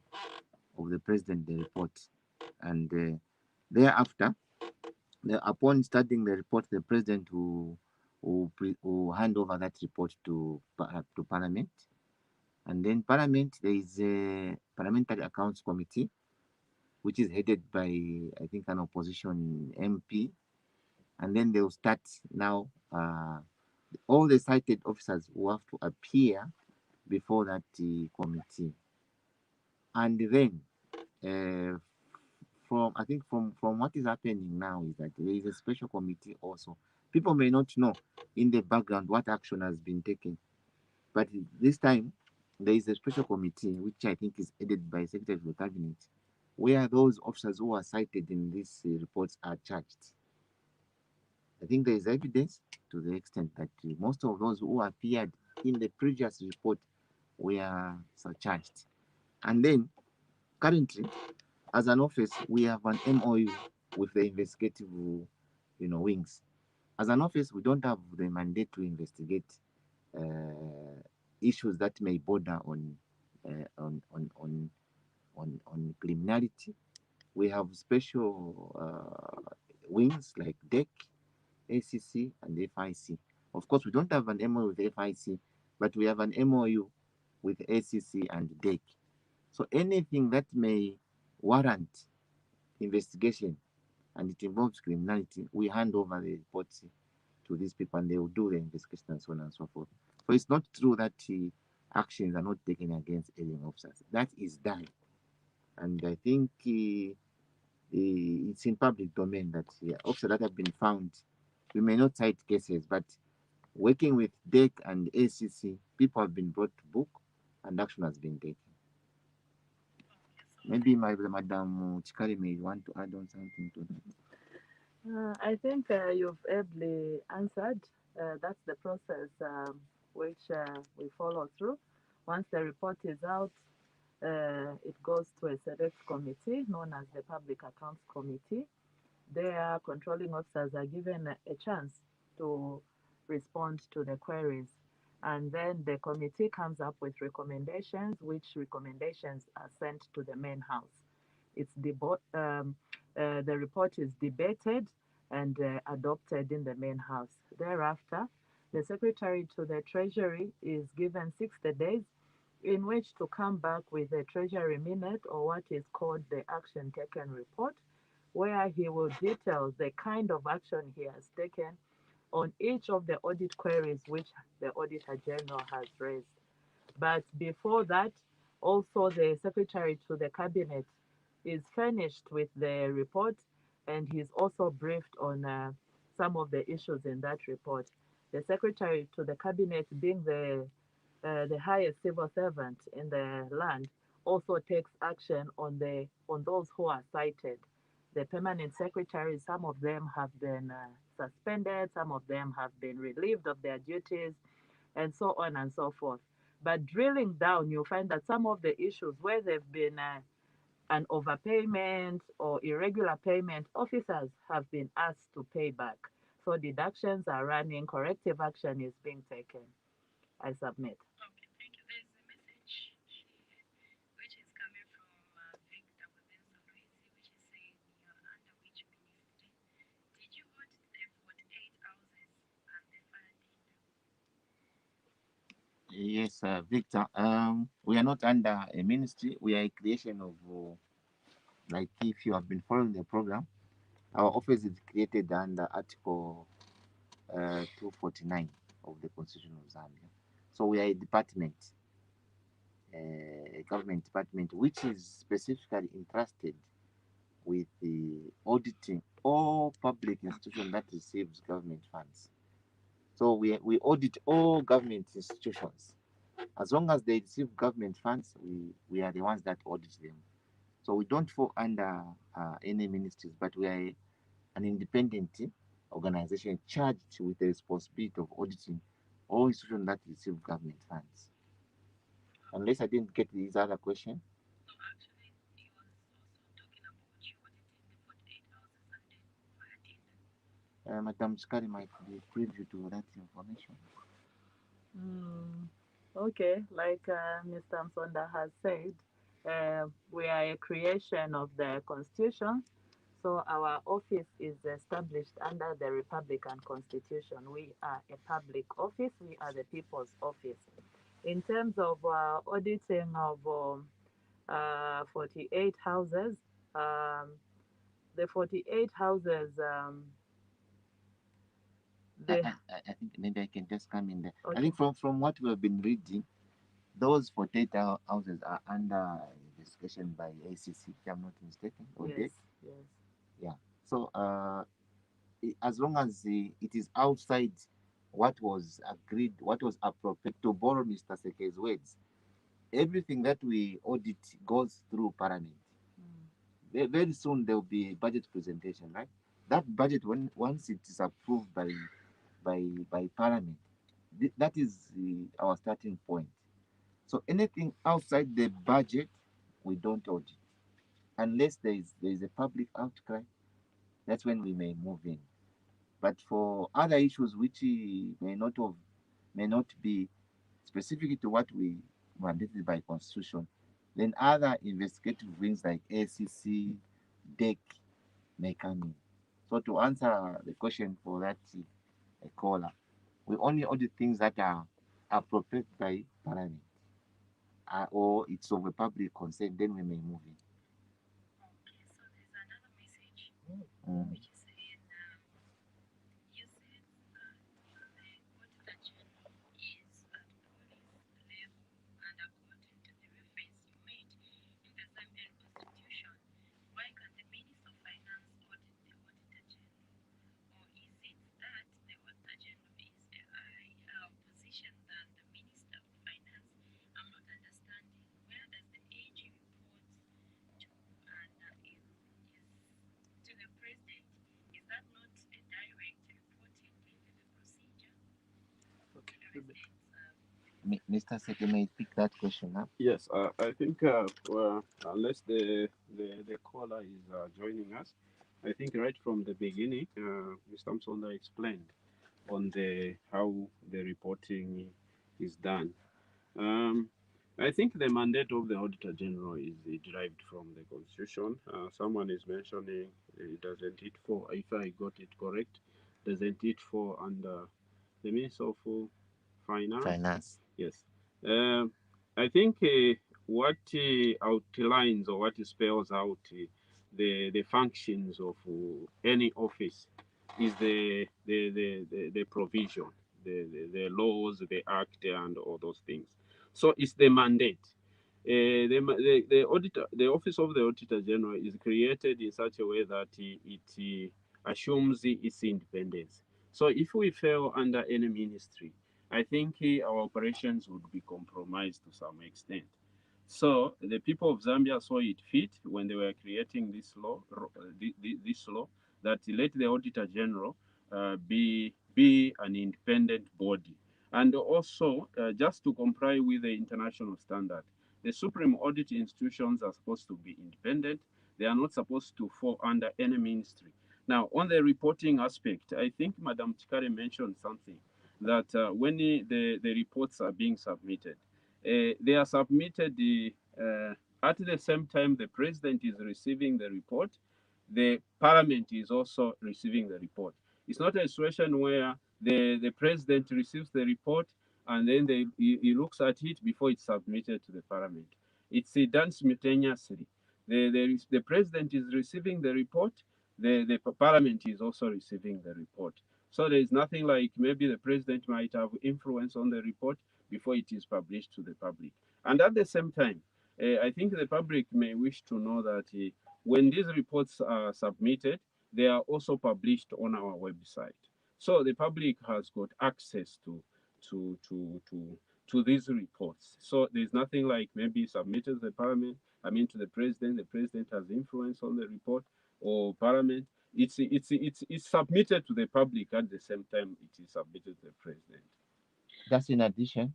of the President the report. And thereafter, upon starting the report, the President will hand over that report to Parliament. And then Parliament, there is a Parliamentary Accounts Committee, which is headed by, I think, an opposition MP. And then they'll start now. All the cited officers will have to appear before that committee. And then, from what is happening now is that there is a special committee also. People may not know in the background what action has been taken, but this time there is a special committee which I think is headed by Secretary of the Cabinet, where those officers who are cited in these reports are charged. I think there is evidence to the extent that most of those who appeared in the previous report were surcharged. And then currently, as an office, we have an MOU with the investigative, wings. As an office, we don't have the mandate to investigate issues that may border on criminality. We have special wings like DEC, ACC, and FIC. Of course, we don't have an MOU with FIC, but we have an MOU with ACC and DEC. So anything that may warrant investigation and it involves criminality, we hand over the reports to these people and they will do the investigation and so on and so forth. So it's not true that actions are not taken against alien officers. That is done. And I think it's in public domain that officers that have been found, we may not cite cases, but working with DEC and ACC, people have been brought to book and action has been taken. Maybe my Madam Chikari may want to add on something to that. I think you've ably answered. That's the process which we follow through. Once the report is out, it goes to a select committee known as the Public Accounts Committee. Their controlling officers are given a chance to respond to the queries. And then the committee comes up with recommendations, which recommendations are sent to the main house. The report is debated and adopted in the main house. Thereafter, the secretary to the treasury is given 60 days in which to come back with a treasury minute, or what is called the action taken report, where he will detail the kind of action he has taken on each of the audit queries which the Auditor General has raised. But before that, also the Secretary to the Cabinet is furnished with the report and he's also briefed on some of the issues in that report. The Secretary to the Cabinet, being the highest civil servant in the land, also takes action on those who are cited. The permanent secretaries, some of them have been suspended, some of them have been relieved of their duties, and so on and so forth. But drilling down, you'll find that some of the issues where there've been an overpayment or irregular payment, officers have been asked to pay back. So deductions are running, corrective action is being taken. I submit. Okay, thank you. There's a message here which is coming from Victor within Solwezi, which is saying you're under which ministry? Did you audit the 48 houses and the fire tender? Yes, Victor. We are not under a ministry. We are a creation of, like, if you have been following the program, our office is created under Article 249 of the Constitution of Zambia. So we are a department, a government department, which is specifically entrusted with the auditing all public institutions that receives government funds. So we audit all government institutions. As long as they receive government funds, we are the ones that audit them. So we don't fall under any ministries, but we are an independent organization charged with the responsibility of auditing all institutions that receive government funds. Unless I didn't get this other question. No, actually, he was also talking about you auditing the 48 houses and the fire tender. Madam Skari might be privy to that information. Okay, like Mr. Msonda has said, we are a creation of the Constitution. So our office is established under the Republican Constitution. We are a public office. We are the people's office. In terms of auditing of 48 houses, the 48 houses, I think maybe I can just come in there. Okay. I think from what we have been reading, those 48 houses are under investigation by ACC, if I'm not mistaken. Yes, yes. Yeah. So as long as it is outside what was agreed, what was appropriate, to borrow Mr. Seke's words, everything that we audit goes through Parliament. Very soon there will be budget presentation, right? That budget, once it is approved by Parliament, that is our starting point. So anything outside the budget, we don't audit unless there is a public outcry. That's when we may move in. But for other issues which may not be specific to what we mandated by Constitution, then other investigative wings like ACC, DEC may come in. So to answer the question for that caller, we only audit things that are appropriate by Parliament, or it's of a public concern, then we may move in. Okay, so there's another message Mm. which is saying you said the Auditor General is at police level, and according to the reference you made in the Zambian Constitution, why can the Minister of Finance audit the Auditor General? Or is it that the Auditor General is a higher position than the Minister of Finance? I'm not understanding. Where does the AG report to, and is to the President? Is that not a direct reporting into the procedure? Okay. Mr. Seke may pick that question up. Yes, I think well, unless the caller is joining us, I think right from the beginning, Mr. Msonda explained on how the reporting is done. I think the mandate of the Auditor General is derived from the Constitution. Someone is mentioning, doesn't it fall, if I got it correct, doesn't it fall under the Minister of Finance? Yes. I think what outlines or what spells out the functions of any office is the provision, the laws, the act, and all those things. So it's the mandate. The office of the Auditor General is created in such a way that it assumes its independence. So if we fail under any ministry, I think our operations would be compromised to some extent. So the people of Zambia saw it fit when they were creating this law, this law that let the Auditor General be an independent body, and also just to comply with the international standard. The supreme audit institutions are supposed to be independent. They are not supposed to fall under any ministry. Now, on the reporting aspect, I think Madam Chikare mentioned something that when the reports are being submitted, they are submitted at the same time the president is receiving the report, the parliament is also receiving the report. It's not a situation where the president receives the report and then he looks at it before it's submitted to the parliament. It's done simultaneously. The president is receiving the report, the parliament is also receiving the report. So there is nothing like maybe the president might have influence on the report before it is published to the public. And at the same time, I think the public may wish to know that when these reports are submitted, they are also published on our website. So the public has got access to to to to these reports. So there's nothing like maybe submitted to the parliament, to the president has influence on the report, or parliament. It's submitted to the public at the same time it is submitted to the president. Just in addition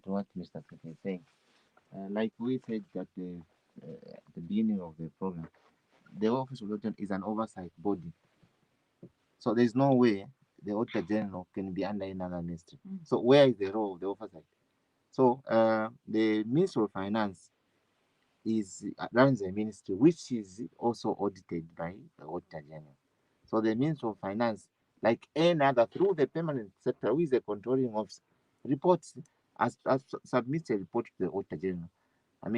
to what Mr. Kete is saying, like we said at the beginning of the program, the Office of Auditor is an oversight body. So there's no way the Auditor General can be under another ministry. So where is the role of the oversight? So the Ministry of Finance runs a ministry which is also audited by the Auditor General. So the Ministry of Finance, like any other, through the permanent sector, who is the controlling officer, reports as submits a report to the Auditor General.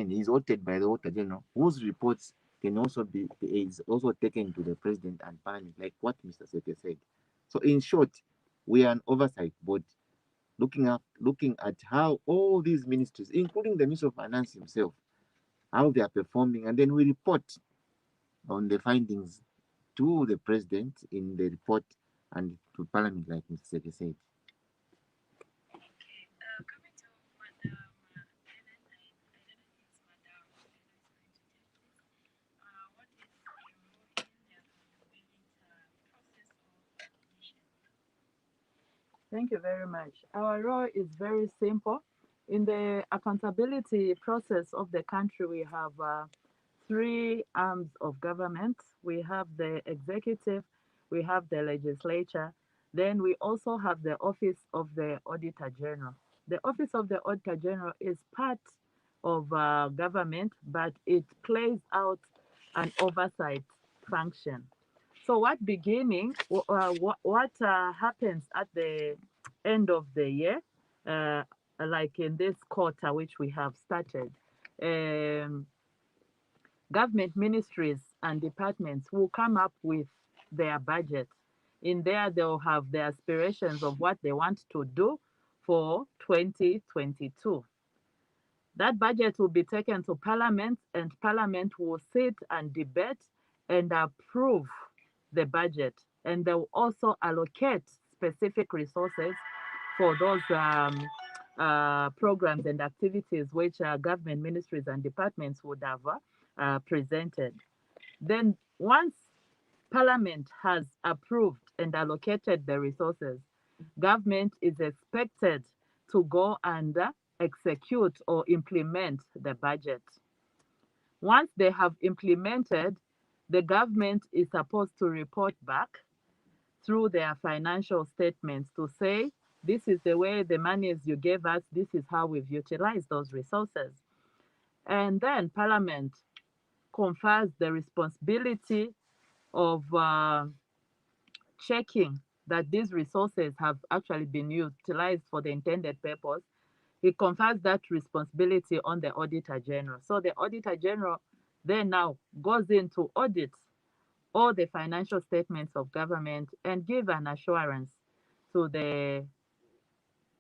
He's audited by the Auditor General, whose reports can also is also taken to the President and Parliament, like what Mr. Sete said. So in short, we are an oversight board looking at how all these ministries, including the Minister of Finance himself, how they are performing, and then we report on the findings to the President in the report and to Parliament, like Mr. Sete said. Coming to Madam Helen, I don't know if it's Madam Helen is going to take this. What is your role in the accountability process of audition? Thank you very much. Our role is very simple. In the accountability process of the country, we have three arms of government. We have the executive, we have the legislature, then we also have the office of the Auditor General. The office of the Auditor General is part of government, but it plays out an oversight function. So what happens at the end of the year, like in this quarter which we have started, government ministries and departments will come up with their budget. In there, they'll have the aspirations of what they want to do for 2022. That budget will be taken to Parliament, and Parliament will sit and debate and approve the budget. And they will also allocate specific resources for those programs and activities which government ministries and departments would have presented. Then once Parliament has approved and allocated the resources, government is expected to go and execute or implement the budget. Once they have implemented, the government is supposed to report back through their financial statements to say, this is the way the monies you gave us, this is how we've utilized those resources. And then Parliament confers the responsibility of checking that these resources have actually been utilized for the intended purpose. It confers that responsibility on the Auditor General. So the Auditor General then now goes in to audit all the financial statements of government and give an assurance to the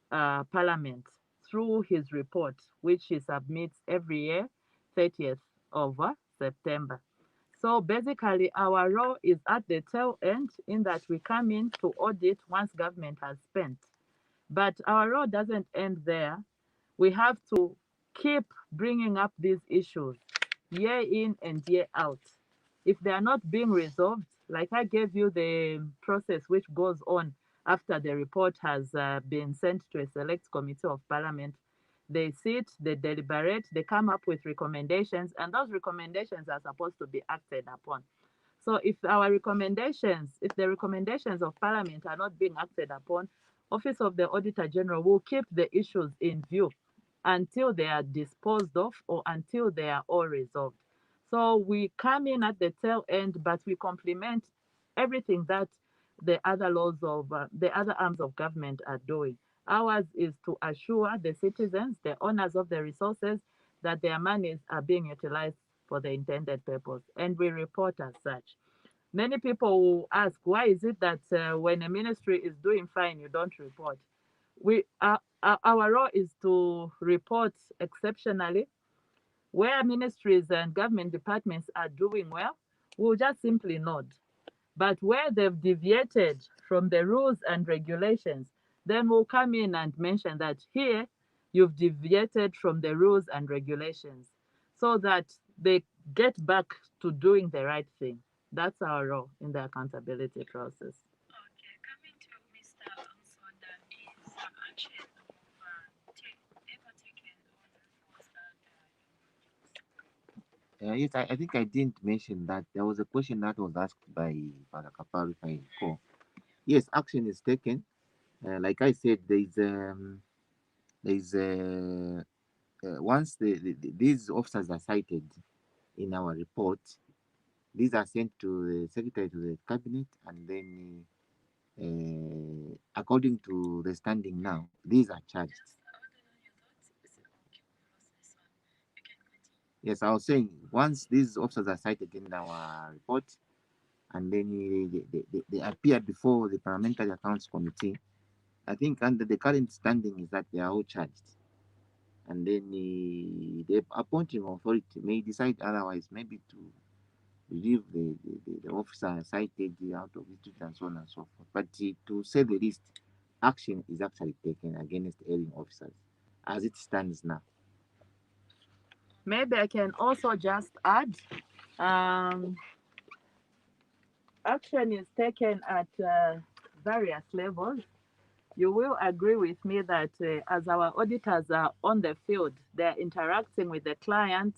Parliament through his report, which he submits every year, 30th of September. So basically, our role is at the tail end in that we come in to audit once government has spent. But our role doesn't end there. We have to keep bringing up these issues year in and year out. If they are not being resolved, like I gave you the process which goes on after the report has been sent to a select committee of parliament, they sit, they deliberate, they come up with recommendations, and those recommendations are supposed to be acted upon. So if the recommendations of Parliament are not being acted upon, Office of the Auditor General will keep the issues in view until they are disposed of or until they are all resolved. So we come in at the tail end, but we complement everything that the other arms of government are doing. Ours is to assure the citizens, the owners of the resources, that their monies are being utilized for the intended purpose, and we report as such. Many people will ask, why is it that when a ministry is doing fine, you don't report? Our role is to report exceptionally. Where ministries and government departments are doing well, we'll just simply nod. But where they've deviated from the rules and regulations, then we'll come in and mention that here you've deviated from the rules and regulations so that they get back to doing the right thing. That's our role in the accountability process. Okay, coming to Mr. Msonda, is action ever taken on the reports that you produce? Yes, I think I didn't mention that. There was a question that was asked by Father Kapal, if I recall. Yes, action is taken. Like I said, once these officers are cited in our report, these are sent to the secretary to the cabinet, and then according to the standing now, these are charged. Just I want to know your thoughts. Okay, we lost this one. You can continue. Yes, I was saying once these officers are cited in our report, and then they appear before the Parliamentary Accounts Committee, I think under the current standing is that they are all charged. And then the appointing authority may decide otherwise, maybe to leave the officer cited out of it and so on and so forth. But to say the least, action is actually taken against erring officers as it stands now. Maybe I can also just add, um, action is taken at various levels. You will agree with me that as our auditors are on the field, they're interacting with the client,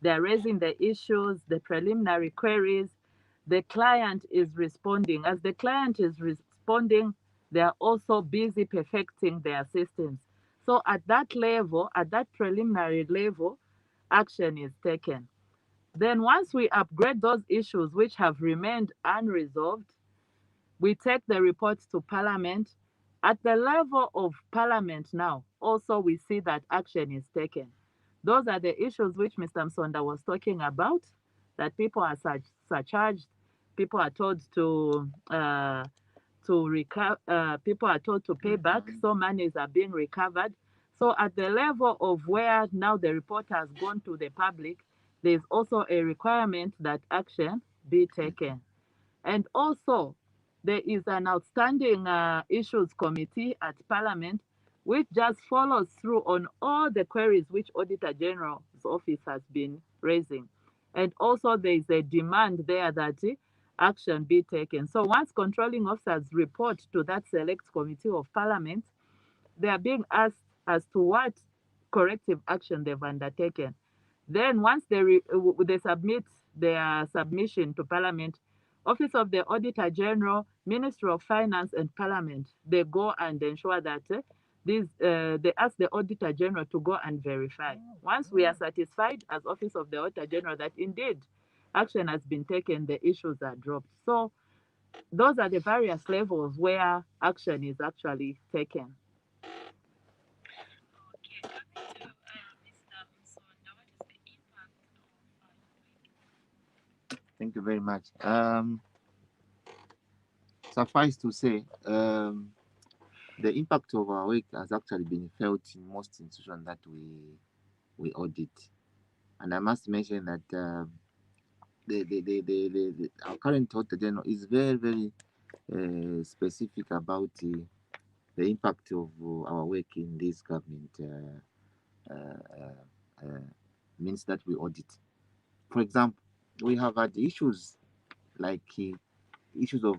they're raising the issues, the preliminary queries. The client is responding. As the client is responding, they are also busy perfecting their systems. So at that level, at that preliminary level, action is taken. Then once we upgrade those issues which have remained unresolved, we take the reports to Parliament. At the level of Parliament now, also we see that action is taken. Those are the issues which Mr. Msonda was talking about, that people are surcharged, people are told people are told to pay back, so monies are being recovered. So at the level of where now the report has gone to the public, there's also a requirement that action be taken. And also, there is an outstanding issues committee at Parliament which just follows through on all the queries which Auditor General's office has been raising. And also, there is a demand there that action be taken. So once controlling officers report to that select committee of Parliament, they are being asked as to what corrective action they've undertaken. Then once they submit their submission to Parliament, Office of the Auditor General, Ministry of Finance and Parliament, they go and ensure that they ask the Auditor General to go and verify. Once we are satisfied as Office of the Auditor General that indeed action has been taken, the issues are dropped. So those are the various levels where action is actually taken. Okay, coming to Mr. Msonda, what is the impact of your work? Thank you very much. Suffice to say, the impact of our work has actually been felt in most institutions that we audit. And I must mention that our current Auditor General is very, very specific about the impact of our work in this government means that we audit. For example, we have had issues like issues of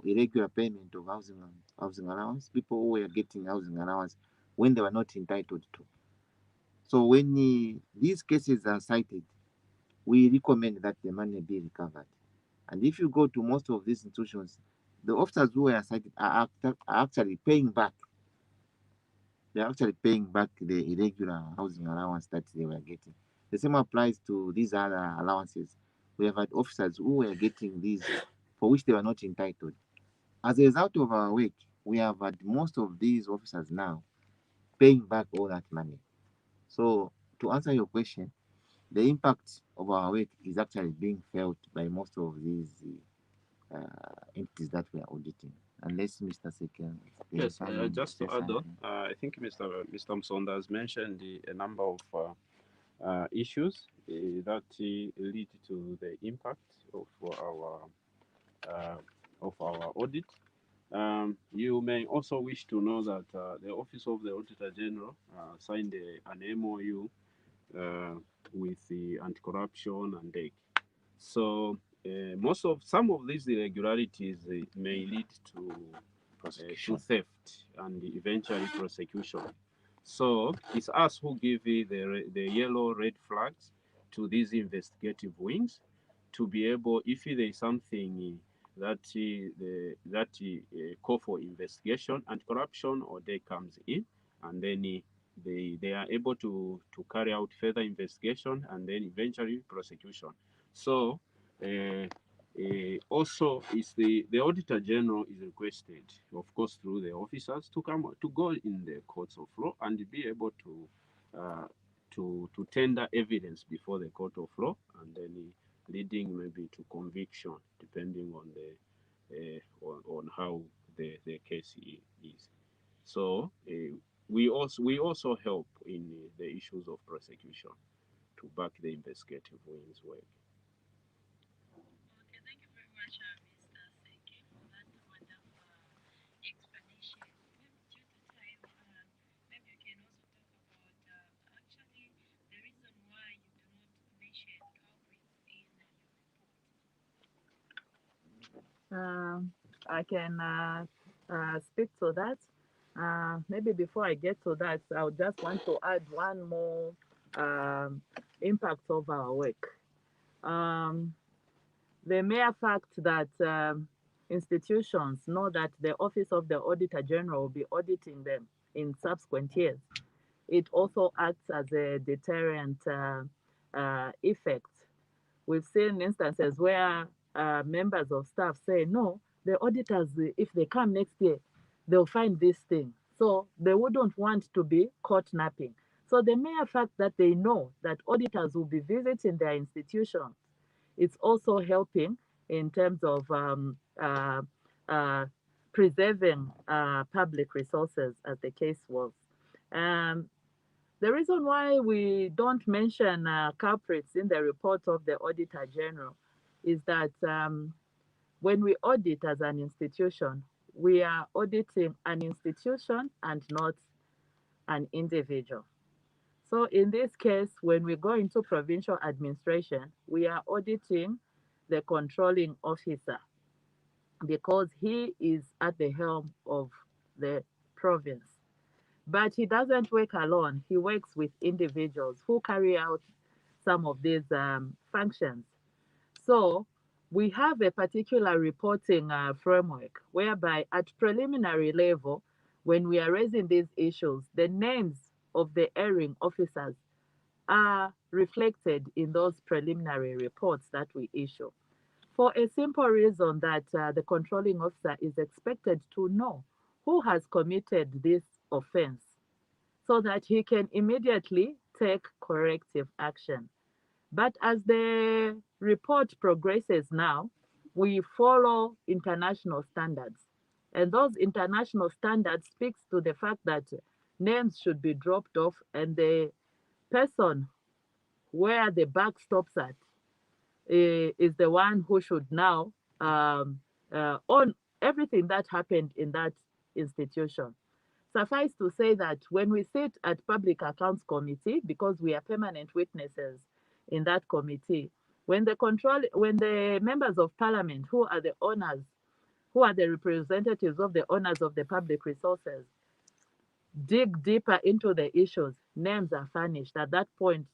irregular payment of housing allowance. People who were getting housing allowance when they were not entitled to. So when these cases are cited, we recommend that the money be recovered. And if you go to most of these institutions, the officers who were cited are actually paying back. They're actually paying back the irregular housing allowance that they were getting. The same applies to these other allowances. We have had officers who were getting these for which they were not entitled. As a result of our work, we have had most of these officers now paying back all that money. So, to answer your question, the impact of our work is actually being felt by most of these entities that we are auditing. Unless Mr. Seken. Yes, just to add on, I think Mr. Msonda has mentioned a number of issues that lead to the impact of our audit. You may also wish to know that the Office of the Auditor General signed an MOU with the anti-corruption and DEC. So some of these irregularities may lead to theft and eventually prosecution. So it's us who give the yellow red flags to these investigative wings to be able, if there is something that call for investigation and corruption, or they comes in, and then they are able to carry out further investigation and then eventually prosecution. So also is the Auditor General is requested, of course, through the officers to go in the courts of law and be able to tender evidence before the court of law, and then leading maybe to conviction, depending on the on how the case is. So we also help in the issues of prosecution to back the investigative wing's work. Okay, thank you very much, Mr. Seki, for that wonderful explanation. Maybe due to time, maybe you can also talk about actually the reason why you do not mention culprits in your report. I can speak to that. Maybe before I get to that, I would just want to add one more impact of our work. The mere fact that institutions know that the Office of the Auditor General will be auditing them in subsequent years, it also acts as a deterrent effect. We've seen instances where members of staff say, no, the auditors, if they come next year, they'll find this thing. So they wouldn't want to be caught napping. So the mere fact that they know that auditors will be visiting their institutions, it's also helping in terms of preserving public resources, as the case was. The reason why we don't mention culprits in the report of the Auditor General is that when we audit as an institution, we are auditing an institution and not an individual. So in this case, when we go into provincial administration, we are auditing the controlling officer because he is at the helm of the province. But he doesn't work alone. He works with individuals who carry out some of these functions. So we have a particular reporting framework whereby at preliminary level, when we are raising these issues, the names of the erring officers are reflected in those preliminary reports that we issue. For a simple reason that the controlling officer is expected to know who has committed this offense so that he can immediately take corrective action. But as the report progresses now, we follow international standards. And those international standards speaks to the fact that names should be dropped off and the person where the buck stops at is the one who should now own everything that happened in that institution. Suffice to say that when we sit at Public Accounts Committee, because we are permanent witnesses in that committee, when the members of parliament, who are the owners, who are the representatives of the owners of the public resources, dig deeper into the issues, names are furnished. At that point,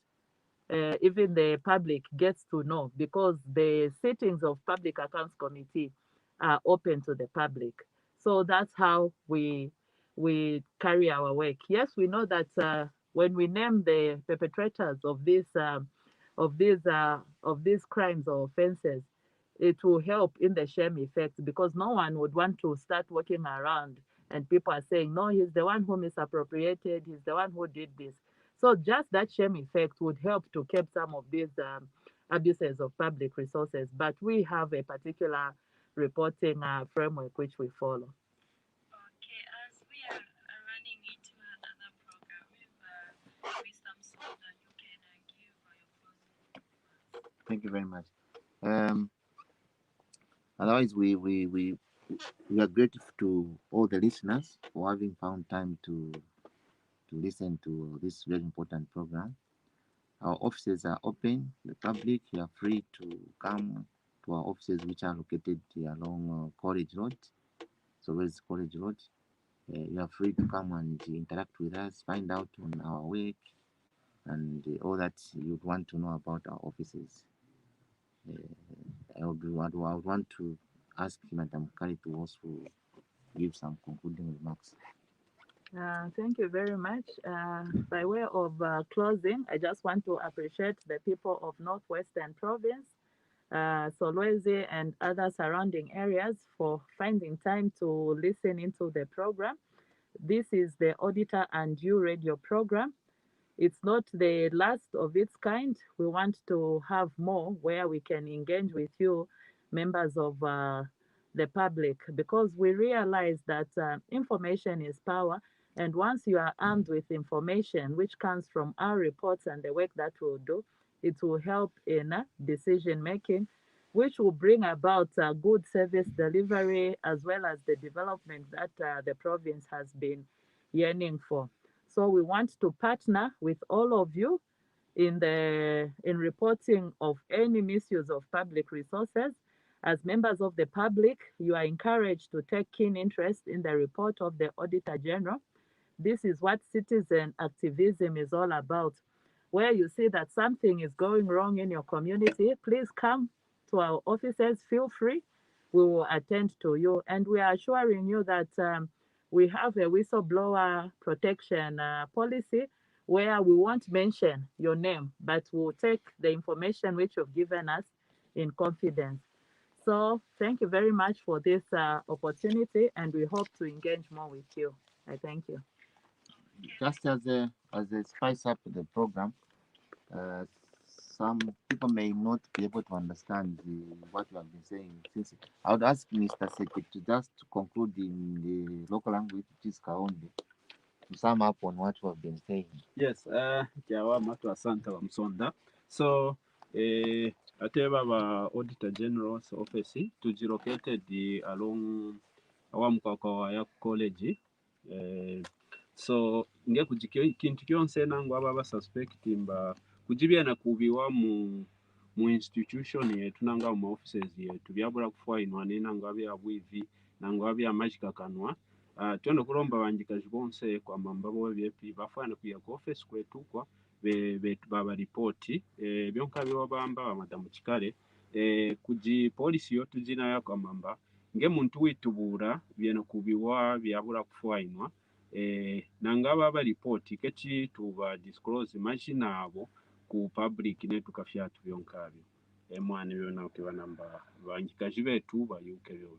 even the public gets to know, because the sittings of Public Accounts Committee are open to the public. So that's how we carry our work. Yes, we know that when we name the perpetrators of these crimes or offenses, it will help in the shame effect, because no one would want to start walking around and people are saying, no, he's the one who misappropriated, he's the one who did this. So just that shame effect would help to keep some of these abuses of public resources. But we have a particular reporting framework which we follow. Okay, as we are running into another program, if Mr. Msonda, you can give your closing. Thank you very much. Otherwise, we are grateful to all the listeners for having found time to listen to this very important program. Our offices are open. The public, you are free to come to our offices, which are located along College Road, Solwezi College Road. You are free to come and interact with us, find out on our work, and all that you'd want to know about our offices. I would want to ask Madam Kari to also give some concluding remarks. Thank you very much. By way of closing, I just want to appreciate the people of Northwestern Province, Solwezi and other surrounding areas for finding time to listen into the program. This is the Auditor and You radio program. It's not the last of its kind. We want to have more where we can engage with you, members of the public, because we realize that information is power. And once you are armed with information, which comes from our reports and the work that we'll do, it will help in decision making, which will bring about good service delivery as well as the development that the province has been yearning for. So we want to partner with all of you in reporting of any misuse of public resources. As members of the public, you are encouraged to take keen interest in the report of the Auditor General. This is what citizen activism is all about. Where you see that something is going wrong in your community, please come to our offices, feel free. We will attend to you. And we are assuring you that we have a whistleblower protection policy where we won't mention your name, but we'll take the information which you've given us in confidence. So thank you very much for this opportunity, and we hope to engage more with you. I thank you. Just as a spice up the program, some people may not be able to understand what you have been saying. Since I would ask Mr. Seki to just conclude in the local language, which is Kaonde, to sum up on what we have been saying. Yes, Jawa Matu Asante wa Msonda. So, ateba ba Auditor General's office located along awamukaka ya college. So nge kintu kyonse nangu aba suspect mba kujibya na kubiwa mu institution yetu nanga mu offices yetu byabula kufainwa nanga bya bwivi nanga bya mashikakanwa. Twende kulomba banjikazi bonse kwa mamba bo byepi bafana kuya ku office kwetu kwa be baba report byonka byo bamba madamu Chikale kuji policy yotu jina ya kwa mamba nge muntu witubura byeno kubiwa byabula kufainwa nanga baba report kechi tuba disclose machina abo ku public ne tukafyatu byonka byo mwana byo na ukiba namba banjikazi betu bayuke byo